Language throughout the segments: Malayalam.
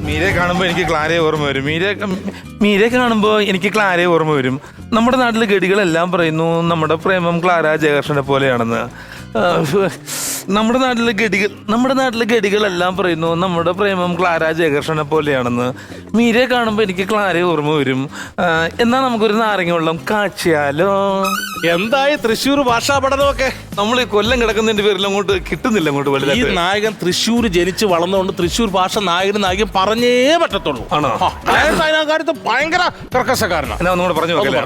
മീരെ കാണുമ്പോ എനിക്ക് ക്ലാരയെ ഓർമ്മ വരും. മീരെ കാണുമ്പോ എനിക്ക് ക്ലാരയെ ഓർമ്മ വരും. നമ്മുടെ നാട്ടിലെ ഗഡികളെല്ലാം പറയുന്നു നമ്മുടെ പ്രേമം ക്ലാര ജയകൃഷ്ണനെ പോലെയാണെന്ന്. നമ്മുടെ നാട്ടിലെ ഗഡികളെല്ലാം പറയുന്നു നമ്മുടെ പ്രേമം ക്ലാര ജയകൃഷ്ണനെ പോലെയാണെന്ന്. മീരെ കാണുമ്പോ എനിക്ക് ക്ലാരയെ ഓർമ്മ വരും. എന്നാ നമുക്കൊരു നാരങ്ങ വെള്ളം കാച്ചിയാലോ? എന്തായി തൃശ്ശൂർ ഭാഷാ പഠനമൊക്കെ? നമ്മൾ ഈ കൊല്ലം കിടക്കുന്നതിന്റെ പേരിൽ അങ്ങോട്ട് കിട്ടുന്നില്ല. അങ്ങോട്ട് ഈ നായകൻ തൃശ്ശൂർ ജനിച്ച് വളർന്നുകൊണ്ട് തൃശ്ശൂർ ഭാഷ നായകൻ പറഞ്ഞേ പറ്റത്തുള്ളൂ. ആണോ? കാര്യത്ത് ഭയങ്കര കർക്കശക്കാരനാണ്. എന്നാ ഒന്നുകൂടെ പറഞ്ഞു നോക്കല്ലേ.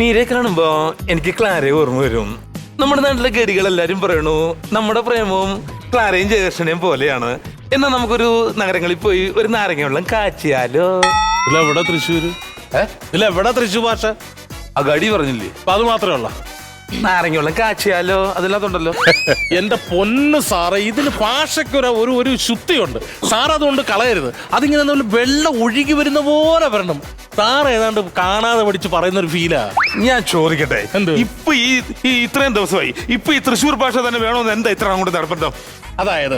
മീരെ കാണുമ്പോ എനിക്ക് ക്ലാരയെ ഓർമ്മ വരും. നമ്മുടെ നാട്ടിലെ ഗഡികളെല്ലാരും പറയണു നമ്മുടെ പ്രേമവും ക്ലാരയും ജയകൃഷ്ണനെയും പോലെയാണ്. എന്നാ നമുക്കൊരു നഗരങ്ങളിൽ പോയി ഒരു നാരങ്ങ വെള്ളം കാച്ചിയാലോ? ഇതെവിടെ തൃശ്ശൂര്? ഇതെവിടെ തൃശ്ശൂർ ഭാഷ? ആ ഗഡി പറഞ്ഞില്ലേ? അപ്പൊ അത് മാത്രമേ ഉള്ള നാരങ്ങ വെള്ളം കാച്ചിയാലോ? അതില്ലാത്തുണ്ടല്ലോ. എന്റെ പൊന്ന് സാറേ, ഇതിന് ഭാഷയ്ക്കൊരു ഒരു ശുദ്ധിയുണ്ട് സാർ. അതുകൊണ്ട് കളയരുത്. അതിങ്ങനെ വെള്ളം ഒഴുകി വരുന്ന പോലെ വരണം. സാർ ഏതാണ്ട് കാണാതെ പഠിച്ച് പറയുന്ന ഒരു ഫീലാ. ഞാൻ ചോദിക്കട്ടെ, എന്ത്? ഇപ്പൊ ഈ ഇത്രയും ദിവസമായി ഇപ്പൊ ഈ തൃശ്ശൂർ ഭാഷ തന്നെ വേണമെന്ന് എന്താ ഇത്ര അങ്ങോട്ട് നിർബന്ധം? അതായത്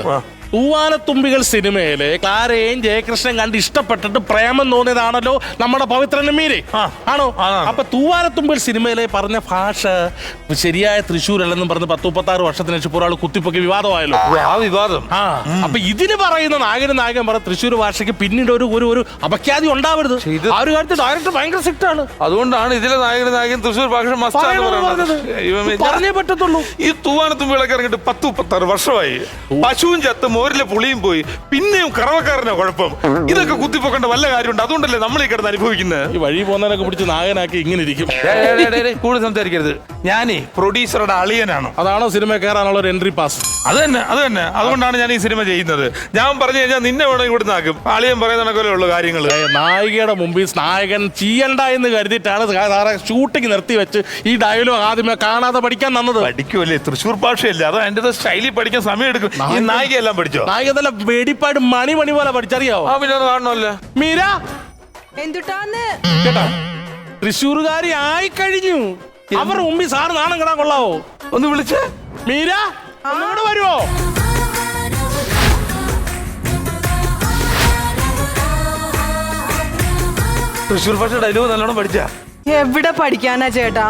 തൂവാനത്തുമ്പികൾ സിനിമയിലെ ക്ലാരയും ജയകൃഷ്ണൻ കണ്ട് ഇഷ്ടപ്പെട്ടിട്ട് പ്രേമം തോന്നിയതാണല്ലോ നമ്മുടെ പവിത്രനും മീരെ. ആണോ? അപ്പൊ തൂവാനത്തുമ്പിൽ സിനിമയിലെ പറഞ്ഞ ഭാഷ ശരിയായ തൃശ്ശൂരല്ലെന്നും പറഞ്ഞ് 10-36 വർഷത്തിന് ശേഷം ഒരാൾ കുത്തിപ്പൊക്കി വിവാദമായല്ലോ. ആ വിവാദം. അപ്പൊ ഇതിന് പറയുന്ന നായകൻ പറഞ്ഞ തൃശ്ശൂർ ഭാഷയ്ക്ക് പിന്നീട് ഒരു അപഖ്യാതി ഉണ്ടാവരുത്. ആ ഒരു കാര്യത്തിൽ ഡയറക്ടർ ഭയങ്കര സ്ട്രിക്റ്റ് ആണ്. അതുകൊണ്ടാണ് ഇതിലെ നായകൻ തൃശ്ശൂർ ഭാഷ പറഞ്ഞേ പറ്റത്തുള്ളൂ. ഈ തൂവാനത്തുമ്പികളൊക്കെ ഇറങ്ങിട്ട് 10-36 വർഷമായി. പശുവും ചത്ത് മോരിലെ പുളിയും പോയി. പിന്നെയും കറവക്കാരനോ കുഴപ്പം? ഇതൊക്കെ കുത്തിപ്പൊക്കേണ്ട വല്ല കാര്യമുണ്ട്. അതുകൊണ്ടല്ലേ നമ്മൾ ഈ കിടന്ന് അനുഭവിക്കുന്നത്. ഈ വഴി പോകുന്നതിനൊക്കെ പിടിച്ച് നായകനാക്കി ഇങ്ങനെ ഇരിക്കും. കൂടുതൽ സംസാരിക്കരുത്. ഞാനേ പ്രൊഡ്യൂസറുടെ അളിയനാണ്. അതാണോ സിനിമ കയറാനുള്ള ഒരു എൻട്രി പാസ്? അത് തന്നെ. അതുകൊണ്ടാണ് ഞാൻ ഈ സിനിമ ചെയ്യുന്നത്. ഞാൻ പറഞ്ഞു കഴിഞ്ഞാൽ നിന്നെ വേണം ഇവിടുന്ന് ആക്കും. അളിയൻ പറയുന്ന കണക്കുള്ള കാര്യങ്ങൾ. നായികയുടെ മുമ്പിൽ നായകൻ ചെയ്യണ്ട എന്ന് കരുതിയിട്ടാണ് സാറെ ഷൂട്ടിങ് നിർത്തി വെച്ച് ഈ ഡയലോഗ് ആദ്യമേ കാണാതെ പഠിക്കാൻ തന്നത്. പഠിക്കുമല്ലേ? തൃശ്ശൂർ ഭാഷയല്ലേ? അത് അതിന്റെ സ്റ്റൈലിൽ പഠിക്കാൻ സമയം എടുക്കും. ഈ നായികയെല്ലാം പഠിച്ചോ? നായിക നല്ല വെടിപ്പാട് മണി പോലെ പഠിച്ചറിയാവോ? ആ പിന്നെ കാണണമല്ലോ. മീര എന്തുട്ടാന്ന് കേട്ടാ, തൃശ്ശൂർകാരി ആയി കഴിഞ്ഞു. അവരുടെ മുമ്പിൽ സാറ് നാണം കിടാൻ കൊള്ളാവോ? ഒന്ന് വിളിച്ചേ. മീര ഒന്നുകൂടെ വരുവോ? തൃശ്ശൂർ ഭാഷ ഡയലോഗ് നല്ലോണം പഠിച്ചാ? എവിടെ പഠിക്കാനാ ചേട്ടാ?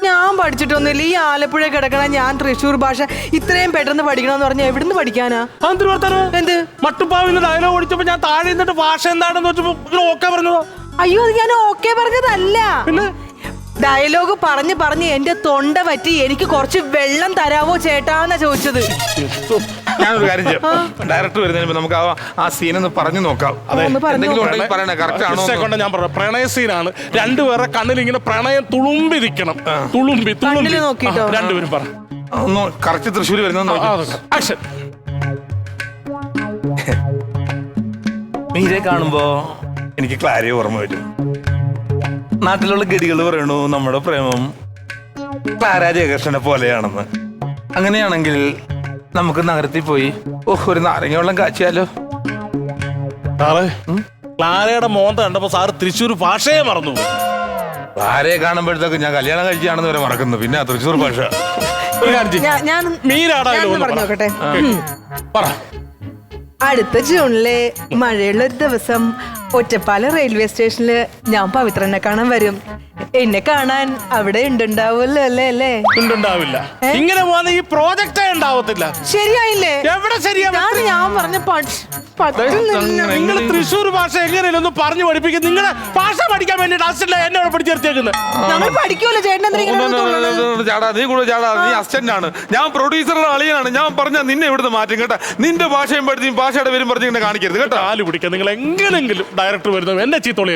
ഞാൻ പഠിച്ചിട്ടൊന്നുമില്ല. ഈ ആലപ്പുഴ കിടക്കണ ഞാൻ തൃശ്ശൂർ ഭാഷ ഇത്രയും പെട്ടെന്ന് പഠിക്കണമെന്ന് പറഞ്ഞാൽ എവിടുന്ന് പഠിക്കാനാ? എന്ത് മട്ടുപ്പാവിന്ന് ഡയലോഗ് പഠിച്ചപ്പോ ഞാൻ താഴെ നിന്നിട്ട് ഭാഷ എന്താണെന്ന് വെച്ചപ്പോ ഓക്കെ പറഞ്ഞതോ? അയ്യോ, അത് ഞാൻ ഓക്കെ പറഞ്ഞതല്ല. പിന്നെ ഡയലോഗ് പറഞ്ഞ് എന്റെ തൊണ്ട പറ്റി. എനിക്ക് കുറച്ച് വെള്ളം തരാവോ ചേട്ടാന്നാ ചോദിച്ചത്. ഞാനൊരു കാര്യം ചെയ്യാം. ഡയറക്ടർ വരുന്നതിന് മുമ്പ് നമുക്ക് ആ സീനൊന്ന് പറഞ്ഞു നോക്കാം. ഞാൻ പറഞ്ഞു പ്രണയ സീനാണ്. രണ്ടുപേരെ കണ്ണിൽ ഇങ്ങനെ പ്രണയം തുളുമ്പി നിൽക്കണം. തുളുമ്പി നോക്കിട്ടോ രണ്ടുപേരും പറ. കറക്റ്റ് തൃശ്ശൂർ വരുന്ന മീരെ കാണുമ്പോ എനിക്ക് ക്ലാരയെ ഓർമ്മ വരും. നാട്ടിലുള്ള ഗഡികൾ പറയണു നമ്മുടെ പ്രേമം ക്ലാര ജയകൃഷ്ണനെ പോലെയാണെന്ന്. അങ്ങനെയാണെങ്കിൽ നമുക്ക് നഗരത്തിൽ പോയി ഒരു നാരങ്ങ വെള്ളം കാച്ചിയാലോ? ക്ലാരയുടെ മോന്ത കണ്ടപ്പോ സാറ് തൃശ്ശൂർ ഭാഷയെ മറന്നു. ക്ലാരയെ കാണുമ്പോഴത്തേക്ക് ഞാൻ കല്യാണം കഴിച്ചാണെന്ന് വരെ മറക്കുന്നു. പിന്നെ തൃശ്ശൂർ ഭാഷ പറഞ്ഞോട്ടെ. പറ. അടുത്ത ജൂണിലെ മഴയുള്ള ഒരു ദിവസം ഒറ്റപ്പാലം റെയിൽവേ സ്റ്റേഷനില് ഞാൻ പവിത്രനെ കാണാൻ വരും. എന്നെ കാണാൻ അവിടെ ഉണ്ടാവുമല്ലോ അല്ലേ? ഉണ്ടാവില്ല. ഇങ്ങനെ പോകുന്ന ഈ പ്രോജക്റ്റ് ഉണ്ടാവത്തില്ല. ശരിയായില്ലേ? എവിടെ ശരിയാ? ഞാൻ പറഞ്ഞ നിങ്ങൾ തൃശ്ശൂർ ഭാഷ എങ്ങനെയല്ല ഒന്ന് പറഞ്ഞു പഠിപ്പിക്കും. നിങ്ങളെ ഭാഷ പഠിക്കാൻ വേണ്ടിട്ട് അസിസ്റ്റന്റ് എന്നോട് പഠിച്ചെടുത്തേക്കുന്നത്. ഞങ്ങൾ പഠിക്കുമല്ലോ ചേട്ടൻ. നീ കൂടെ ചാടാ. നീ അസിസ്റ്റന്റ് ആണ്, ഞാൻ പ്രൊഡ്യൂസറുടെ അളിയനാണ്. ഞാൻ പറഞ്ഞ നിന്നെ ഇവിടുന്ന് മാറ്റും കേട്ടാ. നിന്റെ ഭാഷയും പഠിച്ച് ഭാഷയുടെ പേരും പറഞ്ഞ് ഇങ്ങനെ കാണിക്കരുത് കേട്ടോ. ആല് പിടിക്കാൻ നിങ്ങൾ എങ്ങനെങ്കിലും ഡയറക്ടർ വരുന്നത് എന്നെ ചീത്തോളി.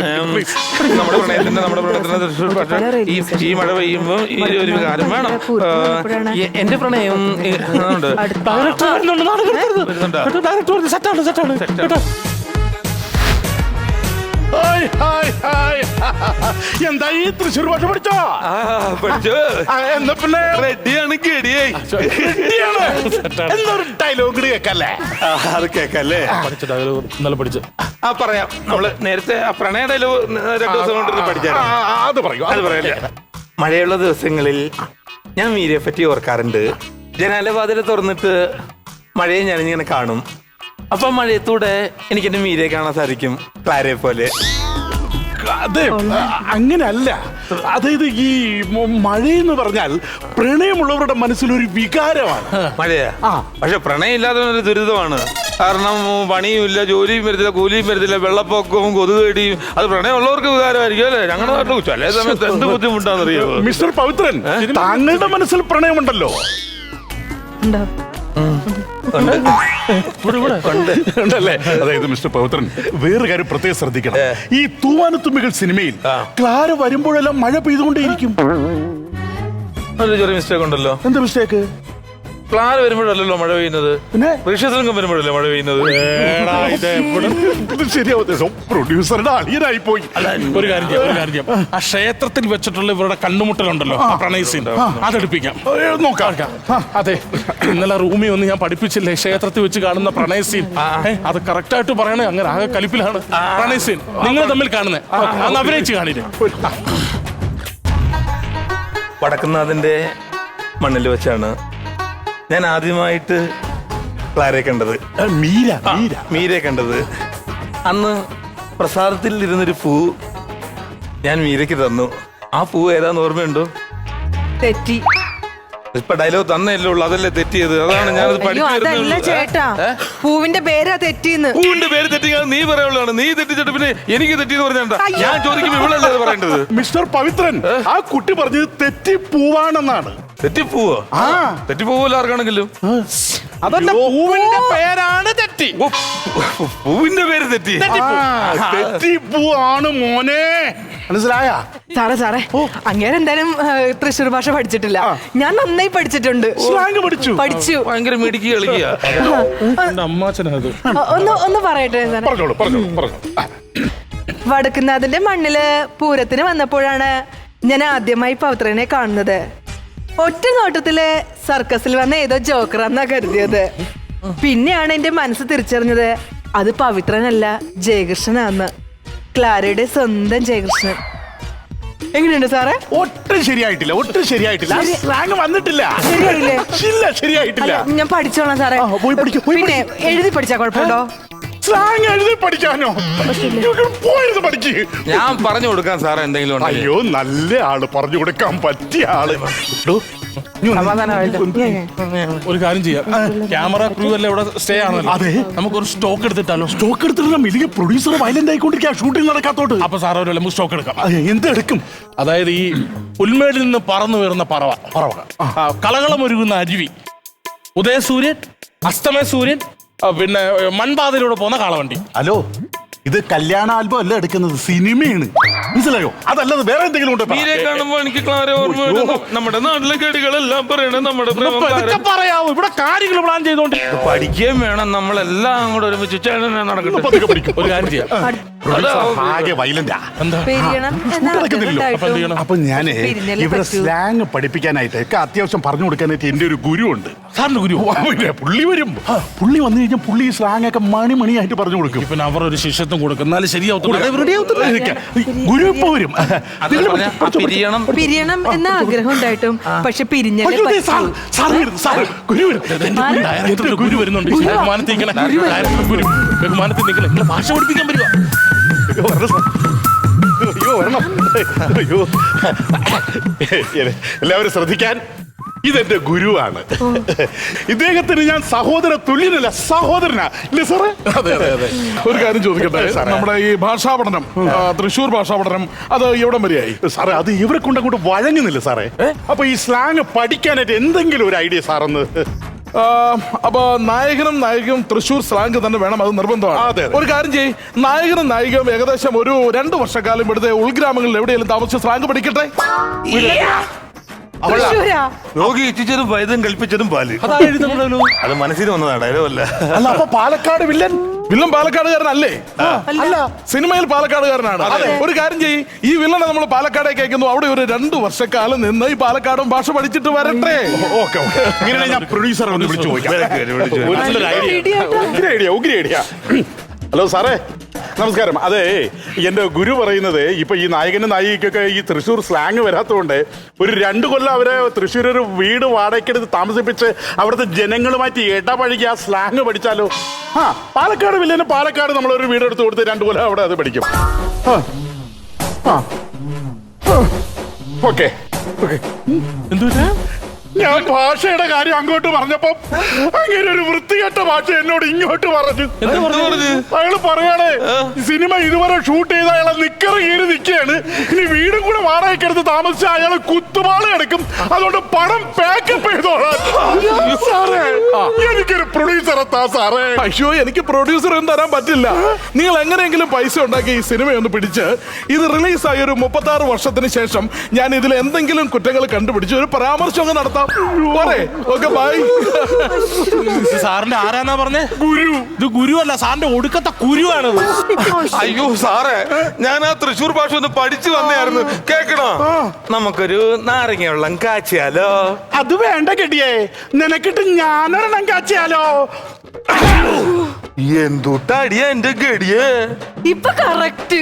നമ്മുടെ പ്രണയത്തിന്റെ ഈ മഴ പെയ്യുമ്പോ ഈ ഒരു കാര്യം വേണം. എന്റെ പ്രണയം എന്താ ഈ തൃശ്ശൂർ ഭാഷ പഠിച്ചോ? എന്നാ പിന്നെ റെഡിയാണ്. എന്നൊരു ഡയലോഗ് കേക്കല്ലേ? അത് കേക്കല്ലേ? പഠിച്ച ഡയലോഗ് ഇന്നലെ പഠിച്ചു. പറയാം. നമ്മള് നേരത്തെ പ്രണയ ഡയലോഗ് 2 ദിവസം കൊണ്ട് പഠിച്ചാൽ അത് പറയല്ലേ. മഴയുള്ള ദിവസങ്ങളിൽ ഞാൻ മീരയെ പറ്റി ഓർക്കാറുണ്ട്. ജനാലവാതിൽ തുറന്നിട്ട് മഴയെ ഞാനിങ്ങനെ കാണും. അപ്പൊ മഴയത്തൂടെ എനിക്ക് എന്റെ മീരയെ കാണാൻ സാധിക്കും, ക്ലാരയെ പോലെ. അതെ, അങ്ങനല്ല. അതായത് ഈ മഴയെന്ന് പറഞ്ഞാൽ പ്രണയമുള്ളവരുടെ മനസ്സിലൊരു വികാരമാണ്. മഴയാ? പക്ഷെ പ്രണയം ഇല്ലാതെ ഒരു ദുരിതമാണ്. കാരണം പണിയും ഇല്ല, ജോലിയും വരുന്നില്ല, കൂലിയും വരുന്നില്ല, വെള്ളപ്പൊക്കവും കൊതുകടിയും. അത് പ്രണയമുള്ളവർക്ക് വികാരമായിരിക്കും അല്ലേ? ഞങ്ങളുടെ നാട്ടിൽ ചില സമയത്ത് എന്ത് ബുദ്ധിമുട്ടാണെന്നറിയോ? മിസ്റ്റർ പവിത്രൻ, താങ്കളുടെ മനസ്സിൽ പ്രണയമുണ്ടല്ലോ. ഉണ്ടല്ലേ? അതായത് മിസ്റ്റർ പവിത്രൻ, വേറെ കാര്യം പ്രത്യേകം ശ്രദ്ധിക്കണം. ഈ തൂവാനത്തുമ്പികൾ സിനിമയിൽ ക്ലാര വരുമ്പോഴെല്ലാം മഴ പെയ്തുകൊണ്ടേയിരിക്കും. ഒരു ചെറിയ മിസ്റ്റേക്ക് ഉണ്ടല്ലോ. എന്താ മിസ്റ്റേക്ക്? ക്ലാര വരുമ്പോഴല്ലോ മഴ പെയ്യുന്നത്, പിന്നെ ഋഷ്യശൃംഗം വരുമ്പോഴല്ലേ മഴ പെയ്യുന്നത്. പ്രൊഡ്യൂസറുടെ അളിയനായി പോയി. ഒരു കാര്യം ചെയ്യാം. ആ ക്ഷേത്രത്തിൽ വെച്ചിട്ടുള്ള ഇവരുടെ കണ്ണുമുട്ടലുണ്ടല്ലോ, പ്രണയസീൻ, അതെടുപ്പിക്കാം. നോക്കാം. അതെ, ഇന്നലെ റൂമിൽ ഒന്ന് ഞാൻ പഠിപ്പിച്ചില്ലേ, ക്ഷേത്രത്തിൽ വെച്ച് കാണുന്ന പ്രണയസീൻ. അത് കറക്റ്റ് ആയിട്ട് പറയണേ, അങ്ങനെ ആകെ കലിപ്പിലാണ് പ്രണയസീൻ. നിങ്ങൾ തമ്മിൽ കാണുന്നത് അന്ന് അഭിനയിച്ച് കാണില്ലേ. വടക്കുന്നാഥന്റെ മണ്ണിൽ വെച്ചാണ് ഞാൻ ആദ്യമായിട്ട് ക്ലാരയെ കണ്ടത്. മീരയെ കണ്ടത്. അന്ന് പ്രസാദത്തിൽ ഇരുന്നൊരു പൂ ഞാൻ മീരയ്ക്ക് തന്നു. ആ പൂ ഏതാന്ന് ഓർമ്മയുണ്ടോ? തെറ്റി. ഇപ്പൊ ഡയലോഗ് തന്നല്ലേ ഉള്ളു, അതല്ലേ തെറ്റിയത്. അതാണ് ഞാനത് അതല്ല ചേട്ടാ, പൂവിന്റെ പേരാ തെറ്റിന്ന്. പൂവിന്റെ പേര് തെറ്റിക്കാൻ നീ പറയുള്ളതാണ്. നീ തെറ്റിച്ചിട്ട് പിന്നെ എനിക്ക് തെറ്റിന്ന് പറഞ്ഞാ ഞാൻ ചോദിക്കുമ്പോ ഇവളല്ലേ അത് പറയേണ്ടത്? മിസ്റ്റർ പവിത്രൻ, ആ കുട്ടി പറഞ്ഞത് തെറ്റിപ്പൂവാണെന്നാണ്. തെറ്റിപ്പൂവോ? തെറ്റിപ്പൂവല്ലോ ആർക്കാണെങ്കിലും. അതല്ല, പൂവിന്റെ പേരാണ് തെറ്റി. പൂവിന്റെ പേര് തെറ്റി. തെറ്റിപ്പൂവാണ് മോനെ, മനസ്സിലായ? സാറേ അങ്ങനെ എന്തായാലും തൃശ്ശൂർ ഭാഷ പഠിച്ചിട്ടില്ല. ഞാൻ നന്നായി പഠിച്ചിട്ടുണ്ട്. സ്ലാങ് പഠിച്ചു. ഭയങ്കര മിടുക്കി കളിക്കുക. അമ്മാച്ചനത് ഒന്ന് പറയട്ടെ സാറേ. പറഞ്ഞോളൂ. വടക്കുന്നാഥന്റെ മണ്ണില് പൂരത്തിന് വന്നപ്പോഴാണ് ഞാൻ ആദ്യമായി പവിത്രനെ കാണുന്നത്. ഒറ്റ നോട്ടത്തില് സർക്കസിൽ വന്ന ഏതോ ജോക്കറാന്നാ കരുതിയത്. പിന്നെയാണ് എന്റെ മനസ്സ് തിരിച്ചറിഞ്ഞത് അത് പവിത്രനല്ല, ജയകൃഷ്ണനാന്ന്. ക്ലാരയുടെ സ്വന്തം ജയകൃഷ്ണൻ. എങ്ങനെയുണ്ട് സാറേ? ഒട്ടും ശരിയായിട്ടില്ല. സ്ലാങ് വന്നിട്ടില്ല. ശരിയായില്ലേ? ശരിയായിട്ടില്ല. ഞാൻ പഠിച്ചോളാം സാറേ. പിന്നെ എഴുതി പഠിച്ചാ കുഴപ്പമുണ്ടോ? സ്ലാങ് എഴുതി പഠിക്കാനോ? പോയത് പഠിക്ക്. ഞാൻ പറഞ്ഞു കൊടുക്കാൻ സാറേ എന്തെങ്കിലും ഉണ്ടെങ്കിൽ. അയ്യോ, നല്ല ആള്, പറഞ്ഞു കൊടുക്കാൻ പറ്റിയ ആള്. ഒരു കാര്യം ചെയ്യാം, ക്യാമറ ക്രൂ എല്ലാം ഇവിടെ സ്റ്റേ ആണല്ലോ. അതെ, നമുക്കൊരു സ്റ്റോക്ക് എടുത്തിട്ടാലോ? സ്റ്റോക്ക് എടുത്തിട്ടില്ല. ഇല്ലെങ്കിൽ പ്രൊഡ്യൂസർ വയലന്റ് ആയിക്കൊണ്ടിരിക്കുക, ഷൂട്ടിംഗ് നടക്കാത്തോട്ട്. അപ്പൊ സാർ ഒരു നമുക്ക് സ്റ്റോക്ക് എടുക്കാം. എന്തെടുക്കും? അതായത് ഈ പുൽമേടിൽ നിന്ന് പറന്നു വരുന്ന പറവ, കളകളമൊരുകുന്ന അരുവി, ഉദയസൂര്യൻ, അസ്തമയ സൂര്യൻ, പിന്നെ മൺപാതയിലൂടെ പോകുന്ന കാളവണ്ടി. ഹലോ, ഇത് കല്യാണ ആൽബം അല്ല എടുക്കുന്നത്, സിനിമയാണ്. മനസ്സിലായോ? അതല്ലാതെ വേറെ എന്തെങ്കിലും ഉണ്ടോ? മീരെ കാണുമ്പോ എനിക്ക് ക്ലാര ഓർമ്മ വരുന്നു. നമ്മുടെ നാട്ടിലെ കേടുകളെല്ലാം പറയണേ നമ്മുടെ പറയാവൂ, ഇവിടെ കാര്യങ്ങൾ പ്ലാൻ ചെയ്തോണ്ട് പഠിക്കുകയും വേണം. നമ്മളെല്ലാം കൂടെ ഒരുമിച്ച് നടക്കട്ടെ. ഒരു കാര്യം ചെയ്യാം, ആകെ വയലന്റാ. അപ്പൊ ഞാന് ഇവിടെ സ്ലാങ് പഠിപ്പിക്കാനായിട്ട് അത്യാവശ്യം പറഞ്ഞു കൊടുക്കാനായിട്ട് എന്റെ ഒരു ഗുരു ഉണ്ട്. സാറിന്റെ ഗുരു? പുള്ളി വരും. പുള്ളി വന്നു കഴിഞ്ഞാൽ പുള്ളി ഈ സ്ലാങ് ഒക്കെ മണിയായിട്ട് പറഞ്ഞു കൊടുക്കും. പിന്നെ അവർ ഒരു ശിഷ്യത്വം കൊടുക്കുന്നാലും ശരിയാവത്തില്ല. ഗുരു ഇപ്പൊ വരും. പിരിയണം എന്ന ആഗ്രഹം ഉണ്ടായിട്ടും പക്ഷെ പിരിഞ്ഞല്ലേ ഗുരു വരുന്നുണ്ട്. ബഹുമാനത്തിൽ നിൽക്കണേ, ഭാഷ പഠിപ്പിക്കാൻ പറ്റുക. അയ്യോ, എല്ലാവരും ശ്രദ്ധിക്കാൻ, ഇതെന്റെ ഗുരുവാണ്. ഇദ്ദേഹത്തിന് ഞാൻ സഹോദര തുല്യനല്ല, സഹോദരനാ. ഇല്ലേ സാറേ? അതെ. ഒരു കാര്യം ചോദിക്കട്ടെ, നമ്മുടെ ഈ ഭാഷാ പഠനം, തൃശ്ശൂർ ഭാഷാ പഠനം, അത് എവിടം വരെയായി സാറേ? അത് ഇവരെ കൊണ്ടങ്ങോട്ട് വഴങ്ങുന്നില്ല സാറേ. അപ്പൊ ഈ സ്ലാങ് പഠിക്കാനായിട്ട് എന്തെങ്കിലും ഒരു ഐഡിയ സാറൊന്ന്. അപ്പൊ നായകനും തൃശ്ശൂർ സ്ലാങ് തന്നെ വേണം, അത് നിർബന്ധമാണ്. ഒരു കാര്യം ചെയ്യ്, നായകനും നായികയും ഏകദേശം ഒരു 2 വർഷക്കാലം ഇവിടുത്തെ ഉൾഗ്രാമങ്ങളിൽ എവിടെയെങ്കിലും താമസിച്ച് സ്ലാങ് പഠിക്കട്ടെ. രോഗി ഇച്ഛിച്ചതും വൈദ്യം കൽപ്പിച്ചതും പാല്. അത് മനസ്സിൽ വന്നതാണ്, ഡയലോഗല്ല. അല്ല, അപ്പൊ പാലക്കാട് വില്ലൻ പാലക്കാടുകാരനല്ലേ? അല്ല, സിനിമയിൽ പാലക്കാടുകാരനാണ്. ഒരു കാര്യം ചെയ്യ്, ഈ വില്ലനെ നമ്മൾ പാലക്കാടേക്ക് അയക്കുന്നു. അവിടെ ഒരു 2 വർഷക്കാലം നിന്ന് ഈ പാലക്കാടും ഭാഷ പഠിച്ചിട്ട് വരട്ടെ. ഓക്കെ. ഇങ്ങനെ ഞാൻ പ്രൊഡ്യൂസറെ ഒന്ന് വിളിച്ചു ചോദിക്കാം. ഉഗ്ര ഐഡിയ. ഹലോ സാറേ, നമസ്കാരം. അതെ, എന്റെ ഗുരു പറയുന്നത് ഇപ്പൊ ഈ നായകനും നായികയ്ക്കൊക്കെ ഈ തൃശ്ശൂർ സ്ലാങ് വരാത്തതുകൊണ്ട് ഒരു 2 കൊല്ലം അവരെ തൃശ്ശൂർ ഒരു വീട് വാടകയ്ക്കെടുത്ത് താമസിപ്പിച്ച് അവിടുത്തെ ജനങ്ങളുമായിട്ട് ഇടപഴകി ആ സ്ലാങ് പഠിച്ചാലോ? പാലക്കാട് വില്ലേന് പാലക്കാട് നമ്മളൊരു വീട് എടുത്ത് കൊടുത്ത് 2 കൊല്ലം അവിടെ അത് പഠിക്കും. ഓക്കെ. എന്തുവാ? ഞാൻ ഭാഷയുടെ കാര്യം അങ്ങോട്ട് പറഞ്ഞപ്പോ അങ്ങനെ ഒരു വൃത്തികെട്ട ഭാഷ എന്നോട് ഇങ്ങോട്ട് പറഞ്ഞു. അയാള് പറയാണ് സിനിമ ഇതുവരെ ഷൂട്ട് ചെയ്ത അയാളെ നിക്കറ് കീറി നിൽക്കുകയാണ്. ഇനി വീടും കൂടെ വാടകയ്ക്കെടുത്ത് താമസിച്ച അയാള് കുത്തുപാള എടുക്കും. അതുകൊണ്ട് പണം പാക്കപ്പ് ചെയ്തോളാം. സാറേ, എനിക്കൊരു പ്രൊഡ്യൂസർ എത്താ സാറേ. അയ്യോ, എനിക്ക് പ്രൊഡ്യൂസറും തരാൻ പറ്റില്ല. നിങ്ങൾ എങ്ങനെയെങ്കിലും പൈസ ഉണ്ടാക്കി ഈ സിനിമയൊന്ന് പിടിച്ച് ഇത് റിലീസായി ഒരു 36 വർഷത്തിന് ശേഷം ഞാൻ ഇതിൽ എന്തെങ്കിലും കുറ്റങ്ങൾ കണ്ടുപിടിച്ച് ഒരു പരാമർശം നടത്താം. Okay, bye. സാറിന്റെ ആരാന്നാ പറഞ്ഞേ? ഗുരു. ഇത് ഗുരു അല്ല, സാറിന്റെ ഒടുക്കത്തെ കുരുവാണത്. അയ്യോ സാറേ, ഞാൻ ആ തൃശ്ശൂർ ഭാഷ ഒന്ന് പഠിച്ചു വന്നായിരുന്നു. കേക്കണോ? നമുക്കൊരു നാരങ്ങ വെള്ളം കാച്ചിയാലോ? അത് വേണ്ട കെട്ടിയേ, നിനക്കിട്ട് ഞാനൊരെണ്ണം കാച്ചിയാലോ? എന്തുട്ടടിയാ എന്റെ ഗടിയേ. ഇപ്പൊ കറക്റ്റ്